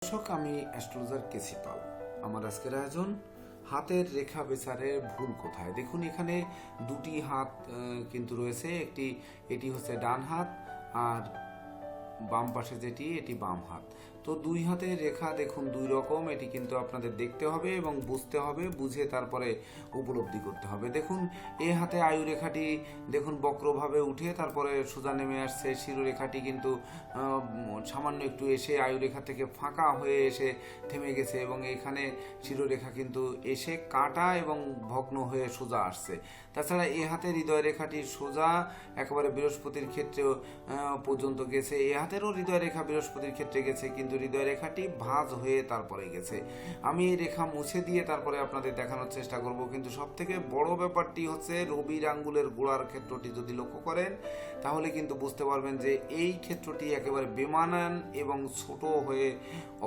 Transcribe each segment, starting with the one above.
দর্শক, আমি অ্যাস্ট্রোলজার কেসি পাল। আমার আজকের আয়োজন হাতের রেখা বিচারের ভুল কোথায়। দেখুন, এখানে দুটি হাত কিন্তু রয়েছে। এটি হচ্ছে ডান হাত, আর বাম পাশে এটি বাম হাত। তো দুই হাতের রেখা দেখুন দুই রকম। এটি কিন্তু আপনাদের দেখতে হবে এবং বুঝতে হবে, বুঝে তারপরে উপলব্ধি করতে হবে। দেখুন, এ হাতে আয়ু রেখাটি দেখুন বক্রভাবে উঠে তারপরে সোজা নেমে আসছে। শিরোরেখাটি কিন্তু সামান্য একটু এসে আয়ু রেখা থেকে ফাঁকা হয়ে এসে থেমে গেছে, এবং এখানে শিরোরেখা কিন্তু এসে কাটা এবং ভগ্ন হয়ে সোজা আসছে। তাছাড়া এ হাতের হৃদয় রেখাটি সোজা একেবারে বৃহস্পতির ক্ষেত্রে পর্যন্ত গেছে। এ হাতেরও হৃদয় রেখা বৃহস্পতির ক্ষেত্রে গেছে, কিন্তু হৃদয় রেখাটি ভাঁজ হয়ে তারপরে গেছে। আমি এই রেখা মুছে দিয়ে তারপরে আপনাদের দেখানোর চেষ্টা করব। কিন্তু সব থেকে বড় ব্যাপারটি হচ্ছে রবির আঙ্গুলের গোড়ার ক্ষেত্রটি যদি লক্ষ্য করেন, তাহলে কিন্তু বুঝতে পারবেন যে এই ক্ষেত্রটি একেবারে বেমানান এবং ছোট হয়ে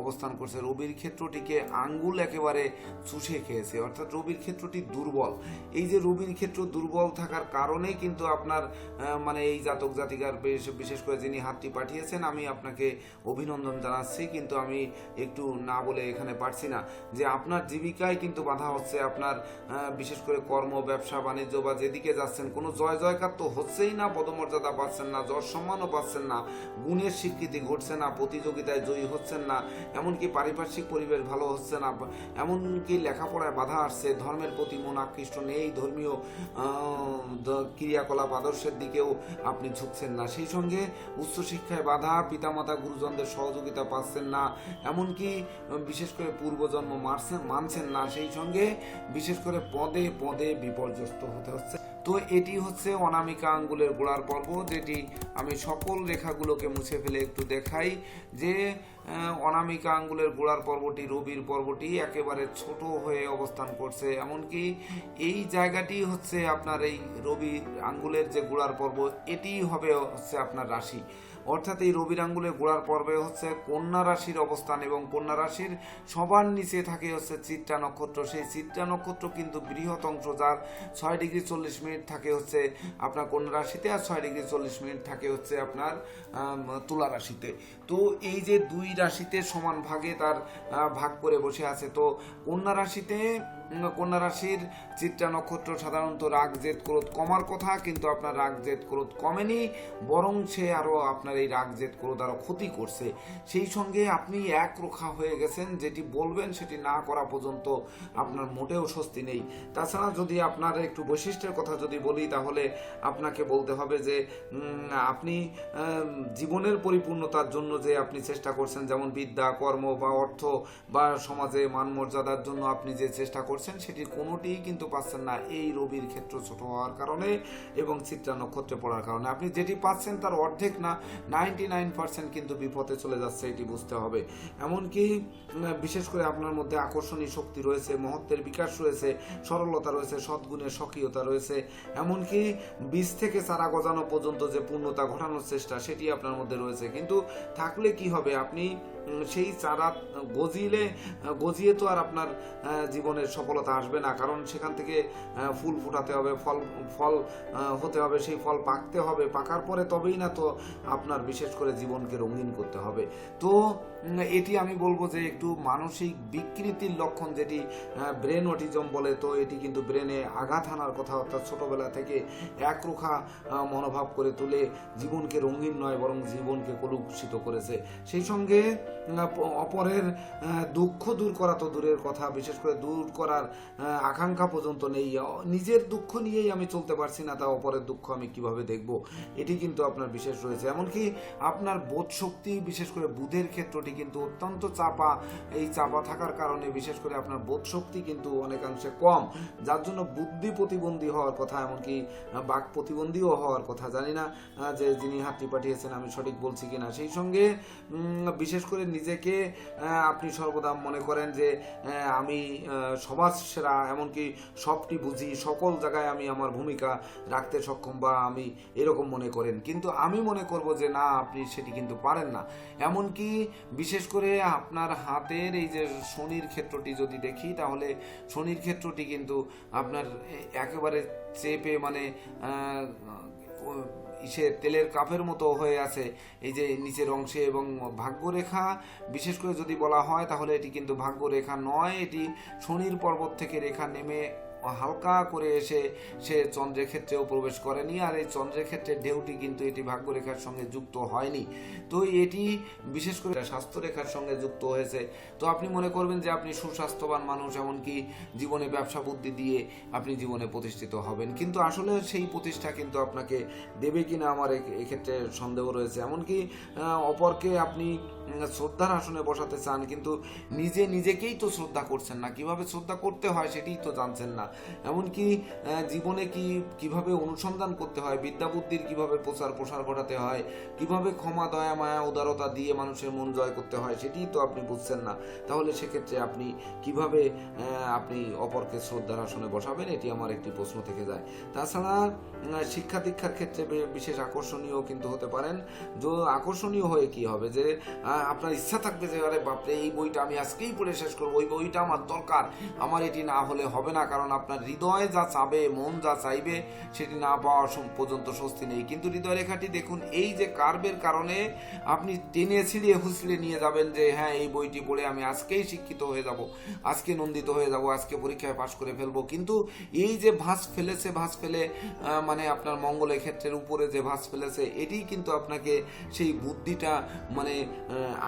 অবস্থান করছে। রবির ক্ষেত্রটিকে আঙ্গুল একেবারে চুষে খেয়েছে, অর্থাৎ রবির ক্ষেত্রটি দুর্বল। এই যে রবির ক্ষেত্র দুর্বল থাকার কারণে কিন্তু আপনার মানে এই জাতক জাতিকার বিশেষ করে যিনি হাতটি পাঠিয়েছেন, আমি আপনাকে অভিনন্দন জানাচ্ছি। কিন্তু আমি একটু না বলে এখানে পারছি না যে আপনার জীবিকায় কিন্তু বাধা হচ্ছে। আপনার বিশেষ করে কর্ম, ব্যবসা বাণিজ্য বা যেদিকে যাচ্ছেন কোনো জয় জয়কার তো হচ্ছেই না, পদমর্যাদা পাচ্ছেন না, যশ সম্মানও পাচ্ছেন না, গুণের স্বীকৃতি ঘটছে না, প্রতিযোগিতায় জয়ী হচ্ছেন না, এমনকি পারিপার্শ্বিক পরিবেশ ভালো হচ্ছে না, এমনকি লেখাপড়ায় বাধা আসছে, ধর্মের প্রতি মন আকৃষ্ট নেই, ধর্মীয় ক্রিয়াকলাপ আদর্শের দিকেও আপনি ঝুঁকছেন না, সেই সঙ্গে উচ্চশিক্ষায় বাধা, পিতামাতা গুরুজনদের সহযোগিতা পাচ্ছেন না, এমনকি বিশেষ করে পূর্বজন্ম মানছেন না, সেই সঙ্গে বিশেষ করে পদে পদে বিপর্যস্ত হতে হচ্ছে। তো এটি হচ্ছে অনামিকা আঙ্গুলের গোড়ার পর্ব, যেটি আমি সকল রেখাগুলোকে মুছে ফেলে একটু দেখাই যে অনামিকা আঙ্গুলের গোড়ার পর্বটি, রবির পর্বটি একেবারে ছোট হয়ে অবস্থান করছে। এমনকি এই জায়গাটি হচ্ছে আপনার এই রবি আঙ্গুলের যে গোড়ার পর্ব, এটি হবে হচ্ছে আপনার রাশি। অর্থাৎ এই রবির আঙ্গুলের গোড়ার পর্বে হচ্ছে কন্যা রাশির অবস্থান, এবং কন্যা রাশির সবার নিচে থাকে হচ্ছে চিত্রা নক্ষত্র। সেই চিত্রা নক্ষত্র কিন্তু বৃহৎ অংশ, যার 6°40' থাকে হচ্ছে আপনার কন্যা রাশিতে, আর 6°40' থাকে হচ্ছে আপনার তুলা রাশিতে। তো এই যে দুই রাশিতে সমান ভাগে তার ভাগ করে বসে আছে। তো কন্যা রাশির চিত্রা নক্ষত্র সাধারণত রাগ জেদ ক্রোধ কমার কথা, কিন্তু আপনার রাগ জেদ ক্রোধ কমেনি, বরং সে আরো আপনার এই রাগ জেদ ক্রোধ আরো ক্ষতি করছে। সেই সঙ্গে আপনি একরোখা হয়ে গেছেন, যেটি বলবেন সেটি না করা পর্যন্ত আপনার মোটেও স্বস্তি নেই। তাছাড়া যদি আপনার একটু বৈশিষ্ট্যের কথা যদি বলি, তাহলে আপনাকে বলতে হবে যে আপনি জীবনের পরিপূর্ণতার জন্য যে আপনি চেষ্টা করছেন, যেমন বিদ্যা, কর্ম বা অর্থ বা সমাজে মান মর্যাদার জন্য আপনি যে চেষ্টা করছেন, সেটির কোনোটিই কিন্তু পাচ্ছেন না এই রবির ক্ষেত্র ছোট হওয়ার কারণে এবং চিত্রা নক্ষত্রে পড়ার কারণে। আপনি যেটি পাচ্ছেন তার অর্ধেক না, 99% কিন্তু বিপথে চলে যাচ্ছে, এটি বুঝতে হবে। এমনকি বিশেষ করে আপনার মধ্যে আকর্ষণী শক্তি রয়েছে, মহত্বের বিকাশ রয়েছে, সরলতা রয়েছে, সদ্গুণের সক্রিয়তা রয়েছে, এমনকি বীজ থেকে চারা গজানো পর্যন্ত যে পূর্ণতা ঘটানোর চেষ্টা, সেটি আপনার মধ্যে রয়েছে। কিন্তু থাকলে কি হবে, আপনি সেই চারা গজিয়ে তো আর আপনার জীবনের সফলতা আসবে না, কারণ সেখান থেকে ফুল ফোটাতে হবে, ফল হতে হবে, সেই ফল পাকতে হবে, পাকার পরে তবেই না তো আপনার বিশেষ করে জীবনকে রঙিন করতে হবে। তো এটি আমি বলবো যে একটু মানসিক বিকৃতির লক্ষণ, যেটি ব্রেন অটিজম বলে। তো এটি কিন্তু ব্রেনে আঘাত হানার কথা, অর্থাৎ ছোটবেলা থেকে একরোখা মনোভাব করে তুলে জীবনকে রঙিন নয়, বরং জীবনকে কলুষিত করেছে। সেই সঙ্গে অপরের দুঃখ দূর করা তো দূরের কথা, বিশেষ করে দূর করার আকাঙ্ক্ষা পর্যন্ত নেই। নিজের দুঃখ নিয়েই আমি চলতে পারছি না, তা অপরের দুঃখ আমি কিভাবে দেখব, এটি কিন্তু আপনার বিশেষ রয়েছে। এমনকি আপনার বোধ শক্তি, বিশেষ করে বুধের ক্ষেত্রটি কিন্তু অত্যন্ত চাপা। এই চাপা থাকার কারণে বিশেষ করে আপনার বোধ শক্তি কিন্তু অনেকাংশে কম, যার জন্য বুদ্ধি প্রতিবন্ধী হওয়ার কথা, এমনকি বাক প্রতিবন্ধীও হওয়ার কথা। জানি না যে যিনি হাতটি পাঠিয়েছেন আমি সঠিক বলছি কিনা। সেই সঙ্গে বিশেষ করে নিজেকে আপনি সর্বদা মনে করেন যে আমি সমাজ সেরা, এমনকি সবটি বুঝি, সকল জায়গায় আমি আমার ভূমিকা রাখতে সক্ষম, বা আমি এরকম মনে করেন। কিন্তু আমি মনে করব যে না, আপনি সেটি কিন্তু পারেন না। এমনকি বিশেষ করে আপনার হাতের এই যে শনির ক্ষেত্রটি যদি দেখি, তাহলে শনির ক্ষেত্রটি কিন্তু আপনার একেবারে চেপে মানে ইসে তেলের কাপের মতো হয়ে আছে এই যে নিচের অংশে। এবং ভাগ্যরেখা বিশেষ করে যদি বলা হয় তাহলে এটি কিন্তু ভাগ্যরেখা নয়, এটি শনির পর্বত থেকে রেখা নেমে হালকা করে এসে সে চন্দ্রের ক্ষেত্রেও প্রবেশ করেনি, আর এই চন্দ্রের ক্ষেত্রে ঢেউটি কিন্তু এটি ভাগ্যরেখার সঙ্গে যুক্ত হয়নি। তো এটি বিশেষ করে স্বাস্থ্যরেখার সঙ্গে যুক্ত হয়েছে। তো আপনি মনে করবেন যে আপনি সুস্বাস্থ্যবান মানুষ, এমনকি জীবনে ব্যবসা বুদ্ধি দিয়ে আপনি জীবনে প্রতিষ্ঠিত হবেন, কিন্তু আসলে সেই প্রতিষ্ঠা কিন্তু আপনাকে দেবে কিনা আমার এক্ষেত্রে সন্দেহ রয়েছে। এমনকি অপরকে আপনি শ্রদ্ধার আসনে বসাতে চান, কিন্তু নিজেকেই তো শ্রদ্ধা করছেন না, কিভাবে শ্রদ্ধা করতে হয় সেটাই তো জানছেন না। এমনকি জীবনে কিভাবে অনুসন্ধান করতে হয়, বিদ্যা বুদ্ধির কিভাবে প্রসার ঘটাতে হয়, কিভাবে ক্ষমা দয়া মায়া উদারতা দিয়ে মানুষের মন জয় করতে হয় সেটাই তো আপনি বুঝছেন না। তাহলে সেক্ষেত্রে আপনি কিভাবে আপনি অপরকে শ্রদ্ধার আসনে বসাবেন, এটি আমার একটি প্রশ্ন থেকে যায়। তাছাড়া শিক্ষা দীক্ষার ক্ষেত্রে বিশেষ আকর্ষণীয় কিন্তু হতে পারেন। যে আকর্ষণীয় হয়ে কি হবে, যে আপনার ইচ্ছা থাকবে যে আরে বাপরে এই বইটা আমি আজকেই পড়ে শেষ করবো, ওই বইটা আমার দরকার, আমার এটি না হলে হবে না। কারণ আপনার হৃদয় যা চাবে, মন যা চাইবে সেটি না পাওয়া পর্যন্ত স্বস্তি নেই। কিন্তু হৃদয় রেখাটি দেখুন, এই যে কার্বের কারণে আপনি টেনে ছিঁড়িয়ে হুঁচড়ে নিয়ে যাবেন যে হ্যাঁ এই বইটি পড়ে আমি আজকেই শিক্ষিত হয়ে যাব, আজকে নন্দিত হয়ে যাব, আজকে পরীক্ষায় পাশ করে ফেলবো। কিন্তু এই যে ভাঁজ ফেলে মানে আপনার মঙ্গলের ক্ষেত্রের উপরে যে ভাঁজ ফেলেছে, এটি কিন্তু আপনাকে সেই বুদ্ধিটা মানে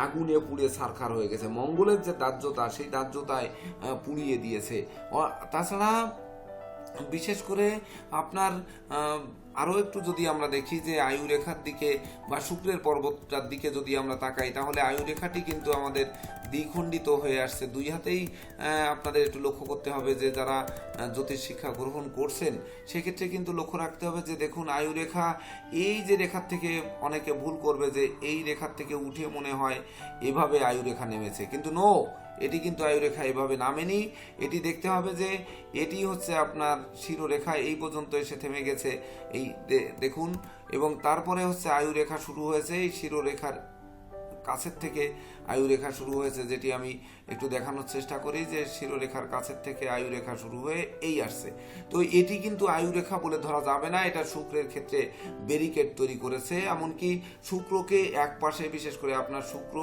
আগুনে পুড়িয়ে ছারখার হয়ে গেছে। মঙ্গলের যে দাহ্যতা, সেই দাহ্যতায় পুড়িয়ে দিয়েছে। তাছাড়া বিশেষ করে আপনার আরও একটু যদি আমরা দেখি যে আয়ুরেখার দিকে বা শুক্রের পর্বতটার দিকে যদি আমরা তাকাই, তাহলে আয়ুরেখাটি কিন্তু আমাদের দ্বিখণ্ডিত হয়ে আসছে। দুই হাতেই আপনাদের একটু লক্ষ্য করতে হবে যে যারা জ্যোতিষ শিক্ষা গ্রহণ করছেন সেক্ষেত্রে কিন্তু লক্ষ্য রাখতে হবে যে দেখুন আয়ুরেখা, এই যে রেখার থেকে অনেকে ভুল করবে যে এই রেখার থেকে উঠে মনে হয় এভাবে আয়ুরেখা নেমেছে, কিন্তু এটি কিন্তু আয়ুরেখা এভাবে নামেনি। এটি দেখতে হবে যে এটি হচ্ছে আপনার শিরোরেখা, এই পর্যন্ত এসে থেমে গেছে, এই দেখুন। এবং তারপরে হচ্ছে আয়ুরেখা শুরু হয়েছে এই শিরোরেখার কাছের থেকে আয়ুরেখা শুরু হয়েছে, যেটি আমি একটু দেখানোর চেষ্টা করি যে শিরোরেখার কাছের থেকে আয়ুরেখা শুরু হয়ে এই আসছে। তো এটি কিন্তু আয়ুরেখা বলে ধরা যাবে না, এটা শুক্রের ক্ষেত্রে ব্যারিকেড তৈরি করেছে। এমনকি শুক্রকে এক পাশে, বিশেষ করে আপনার শুক্র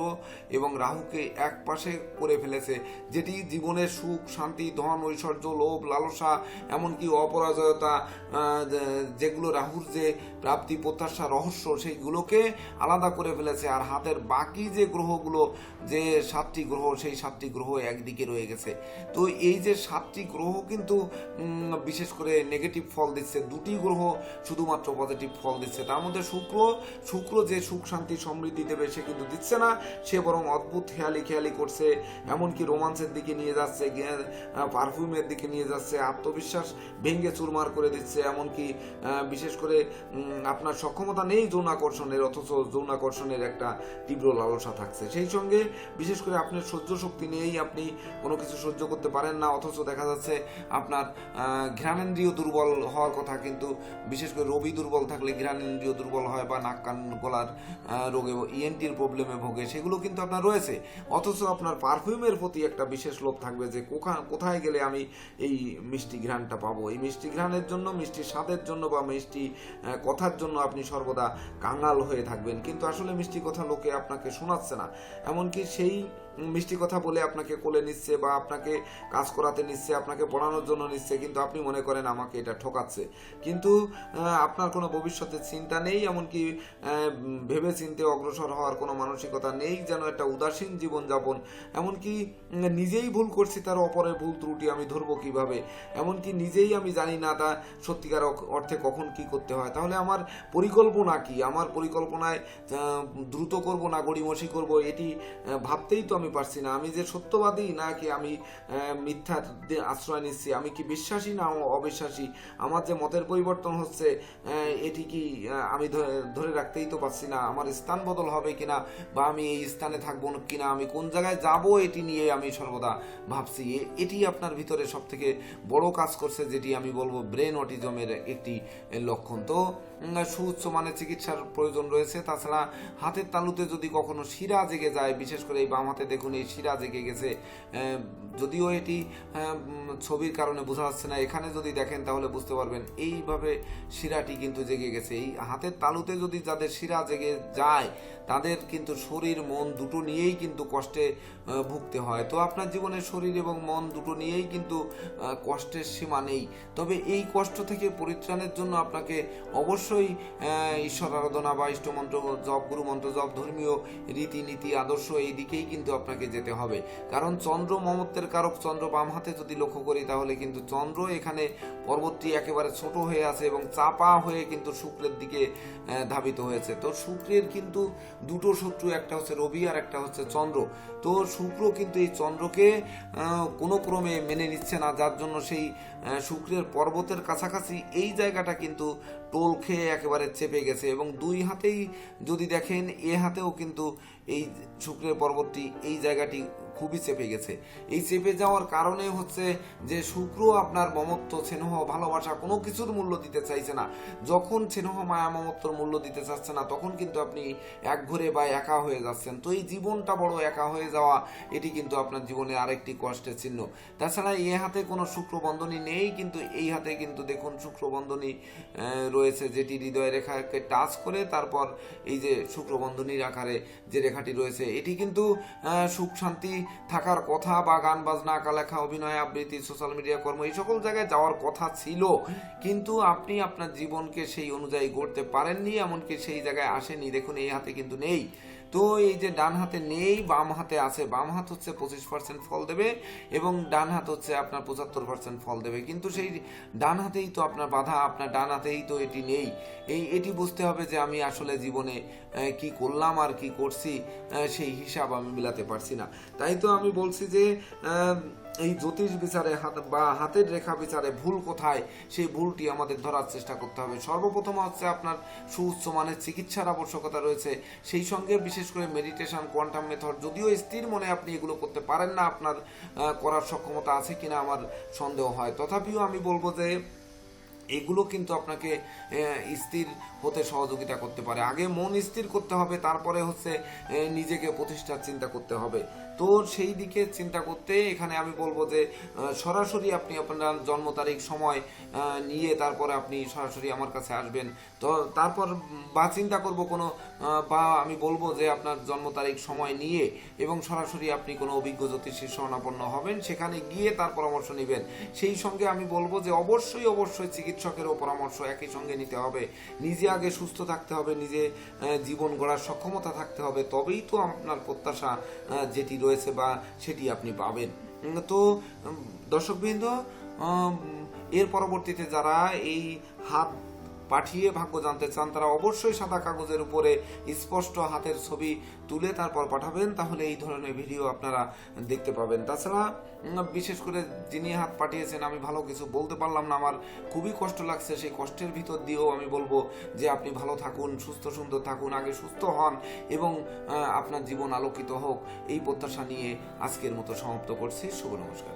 এবং রাহুকে এক পাশে করে ফেলেছে, যেটি জীবনের সুখ শান্তি ধন ঐশ্বর্য লোভ লালসা এমনকি অপরাজয়তা, যেগুলো রাহুর যে প্রাপ্তি প্রত্যাশা রহস্য সেইগুলোকে আলাদা করে ফেলেছে। আর হাতের বাকি যে গ্রহগুলো, যে 7টি গ্রহ, সেই 7টি গ্রহ একদিকে রয়ে গেছে। তো এই যে 7টি গ্রহ কিন্তু বিশেষ করে নেগেটিভ ফল দিচ্ছে, 2টি গ্রহ শুধুমাত্র পজিটিভ ফল দিচ্ছে। তার মধ্যে শুক্র যে সুখ শান্তি সমৃদ্ধি দেবে সে কিন্তু দিচ্ছে না, সে বরং অদ্ভুত খেয়ালি করছে, এমনকি রোমান্সের দিকে নিয়ে যাচ্ছে, পারফিউমের দিকে নিয়ে যাচ্ছে, আত্মবিশ্বাস ভেঙে চুরমার করে দিচ্ছে। এমনকি বিশেষ করে আপনার সক্ষমতা নেই যৌনাকর্ষণের, অথচ যৌনাকর্ষণের একটা তীব্র লালসা থাকছে। সেই সঙ্গে বিশেষ করে আপনার সহ্য শক্তি নেই, আপনি কোনো কিছু সহ্য করতে পারেন না, অথচ দেখা যাচ্ছে আপনার ঘ্রাণেন্দ্রিয় দুর্বল হওয়ার কথা, কিন্তু বিশেষ করে রবি দুর্বল থাকলে ঘ্রাণেন্দ্রিয় দুর্বল হয় বা নাক কান গলার রোগে ইএনটির প্রবলেমে ভোগে, সেগুলো কিন্তু আপনার রয়েছে। অথচ আপনার পারফিউমের প্রতি একটা বিশেষ লোভ থাকবে যে কোথায় গেলে আমি এই মিষ্টি ঘ্রাণটা পাবো। এই মিষ্টি ঘ্রাণের জন্য, মিষ্টি স্বাদের জন্য বা মিষ্টি কথার জন্য আপনি সর্বদা কাঙাল হয়ে থাকবেন, কিন্তু আসলে মিষ্টি কথা লোকে আপনাকে শোনাচ্ছে না। এমনকি সেই মিষ্টি কথা বলে আপনাকে কোলে নিচ্ছে বা আপনাকে কাজ করাতে নিচ্ছে, আপনাকে পড়ানোর জন্য নিচ্ছে, কিন্তু আপনি মনে করেন আমাকে এটা ঠকাচ্ছে। কিন্তু আপনার কোনো ভবিষ্যতের চিন্তা নেই, এমনকি ভেবে চিন্তে অগ্রসর হওয়ার কোনো মানসিকতা নেই, যেন একটা উদাসীন জীবনযাপন। এমনকি নিজেই ভুল করছি, তার অপরের ভুল ত্রুটি আমি ধরবো কিভাবে, এমনকি নিজেই আমি জানি না তা সত্যিকার অর্থে কখন কি করতে হয়। তাহলে আমার পরিকল্পনা কি? আমার পরিকল্পনায় দ্রুত করব না গড়িমসি করব, এটি ভাবতেই তো আমি পারছি না। আমি যে সত্যবাদী নাকি আমি মিথ্যার আশ্রয় নিচ্ছি, আমি কি বিশ্বাসী না অবিশ্বাসী, আমার যে মতের পরিবর্তন হচ্ছে এটি কি আমি ধরে রাখতেই তো পারছি না। আমার স্থান বদল হবে কিনা বা আমি এই স্থানে থাকবো কিনা, আমি কোন জায়গায় যাব, এটি নিয়ে আমি সর্বদা ভাবছি। এটি আপনার ভিতরে সব থেকে বড় কাজ করছে, যেটি আমি বলবো ব্রেন অটিজমের একটি লক্ষণ। তো সুউচ্চ মানের চিকিৎসার প্রয়োজন রয়েছে। তাছাড়া হাতের তালুতে যদি কখনো শিরা জেগে যায়, বিশেষ করে এই বাম হাতে দেখুন এই শিরা জেগে গেছে, যদিও এটি ছবির কারণে বোঝা যাচ্ছে না, এখানে যদি দেখেন তাহলে বুঝতে পারবেন এইভাবে শিরাটি কিন্তু জেগে গেছে। এই হাতের তালুতে যদি যাদের শিরা জেগে যায় তাদের কিন্তু শরীর মন দুটো নিয়েই কিন্তু কষ্টে ভুগতে হয়। তো আপনার জীবনে শরীর এবং মন দুটো নিয়েই কিন্তু কষ্টের সীমা নেই। তবে এই কষ্ট থেকে পরিত্রাণের জন্য আপনাকে অবশ্যই ঈশ্বর আরাধনা বা ইষ্টমন্ত্র জপ, গুরু মন্ত্র জপ, ধর্মীয় রীতিনীতি আদর্শ এই দিকেই কিন্তু আপনাকে যেতে হবে। কারণ চন্দ্র মমত্বের কারক, চন্দ্র বাম হাতে যদি লক্ষ্য করি তাহলে কিন্তু চন্দ্র এখানে পর্বতটি একেবারে ছোট হয়ে আছে এবং চাপা হয়ে কিন্তু শুক্রের দিকে ধাবিত হয়েছে। তো শুক্রের কিন্তু দুটো শত্রু, একটা হচ্ছে রবি আর একটা হচ্ছে চন্দ্র। তো শুক্র কিন্তু এই চন্দ্রকে কোনো ক্রমে মেনে নিচ্ছে না, যার জন্য সেই শুক্রের পর্বতের কাছাকাছি এই জায়গাটা কিন্তু টোল খেয়ে একেবারে চেপে গেছে। এবং দুই হাতেই যদি দেখেন, এ হাতেও কিন্তু এই শুক্রের পর্বতটি এই জায়গাটি খুবই চেপে গেছে। এই চেপে যাওয়ার কারণে হচ্ছে যে শুক্র আপনার মমত্ব, স্নেহ, ভালোবাসা কোনো কিছুর মূল্য দিতে চাইছে না। যখন স্নেহ, মায়া, মমত্বর মূল্য দিতে চাচ্ছে না তখন কিন্তু আপনি একঘরে বা একা হয়ে যাচ্ছেন। তো এই জীবনটা বড় একা হয়ে যাওয়া, এটি কিন্তু আপনার জীবনে আরেকটি কষ্টের চিহ্ন। তাছাড়া এই হাতে কোনো শুক্র বন্ধনী নেই, কিন্তু এই হাতে কিন্তু দেখুন শুক্র বন্ধনী রয়েছে, যেটি হৃদয় রেখাকে টাচ করে তারপর এই যে শুক্র বন্ধনীর আকারে যে রেখাটি রয়েছে, এটি কিন্তু সুখ শান্তি থাকার কথা বা গান বাজনা, আঁকা লেখা, অভিনয়, আবৃত্তি, সোশ্যাল মিডিয়া কর্ম এই সকল জায়গায় যাওয়ার কথা ছিল, কিন্তু আপনি আপনার জীবনকে সেই অনুযায়ী গড়তে পারেননি, এমনকি সেই জায়গায় আসেনি। দেখুন এই হাতে কিন্তু নেই। তো এই যে ডান হাতে নেই, বাম হাতে আছে। বাম হাত হচ্ছে 25% ফল দেবে এবং ডান হাত হচ্ছে আপনার 75% ফল দেবে, কিন্তু সেই ডান হাতেই তো আপনার বাধা, আপনার ডান হাতেই তো এটি নেই। এটি বুঝতে হবে যে আমি আসলে জীবনে কি করলাম আর কি করছি সেই হিসাব আমি মিলাতে পারছি না। তাই তো আমি বলছি যে এই জ্যোতিষ বিচারে বা হাতের রেখা বিচারে ভুল কোথায়, সেই ভুলটি আমাদের ধরার চেষ্টা করতে হবে। সর্বপ্রথম হচ্ছে আপনার সুউচ্চ মানের চিকিৎসার আবশ্যকতা রয়েছে, সেই সঙ্গে বিশেষ করে মেডিটেশন, কোয়ান্টাম মেথড। যদিও স্থির মনে আপনি এগুলো করতে পারেন না, আপনার করার সক্ষমতা আছে কিনা আমার সন্দেহ হয়, তথাপিও আমি বলবো যে এগুলো কিন্তু আপনাকে স্থির হতে সহযোগিতা করতে পারে। আগে মন স্থির করতে হবে, তারপরে হচ্ছে নিজেকে প্রতিষ্ঠার চিন্তা করতে হবে। তো সেই দিকে চিন্তা করতে এখানে আমি বলবো যে সরাসরি আপনি আপনার জন্ম তারিখ, সময় নিয়ে তারপরে আপনি সরাসরি আমার কাছে আসবেন। তো তারপর বা চিন্তা করব কোনো, বা আমি বলবো যে আপনার জন্ম তারিখ, সময় নিয়ে এবং সরাসরি আপনি কোনো অভিজ্ঞ জ্যোতিষীর শরণাপন্ন হবেন, সেখানে গিয়ে তার পরামর্শ নেবেন। সেই সঙ্গে আমি বলবো যে অবশ্যই চিকিৎসকেরও পরামর্শ একই সঙ্গে নিতে হবে। নিজে আগে সুস্থ থাকতে হবে, নিজে জীবন গড়ার সক্ষমতা থাকতে হবে, তবেই তো আপনার প্রত্যাশা যেটি রয়েছে বা সেটি আপনি পাবেন। তো দর্শকবৃন্দ, এর পরবর্তীতে যারা এই হাত পাঠিয়ে ভাগ্য জানতে চান তারা অবশ্যই সাদা কাগজের উপরে স্পষ্ট হাতের ছবি তুলে তারপর পাঠাবেন, তাহলে এই ধরনের ভিডিও আপনারা দেখতে পাবেন। তাছাড়া বিশেষ করে যিনি হাত পাঠিয়েছেন, আমি ভালো কিছু বলতে পারলাম না, আমার খুবই কষ্ট লাগছে। সেই কষ্টের ভিতর দিয়েও আমি বলবো যে আপনি ভালো থাকুন, সুস্থ সুন্দর থাকুন, আগে সুস্থ হন এবং আপনার জীবন আলোকিত হোক, এই প্রত্যাশা নিয়ে আজকের মতো সমাপ্ত করছি। শুভ নমস্কার।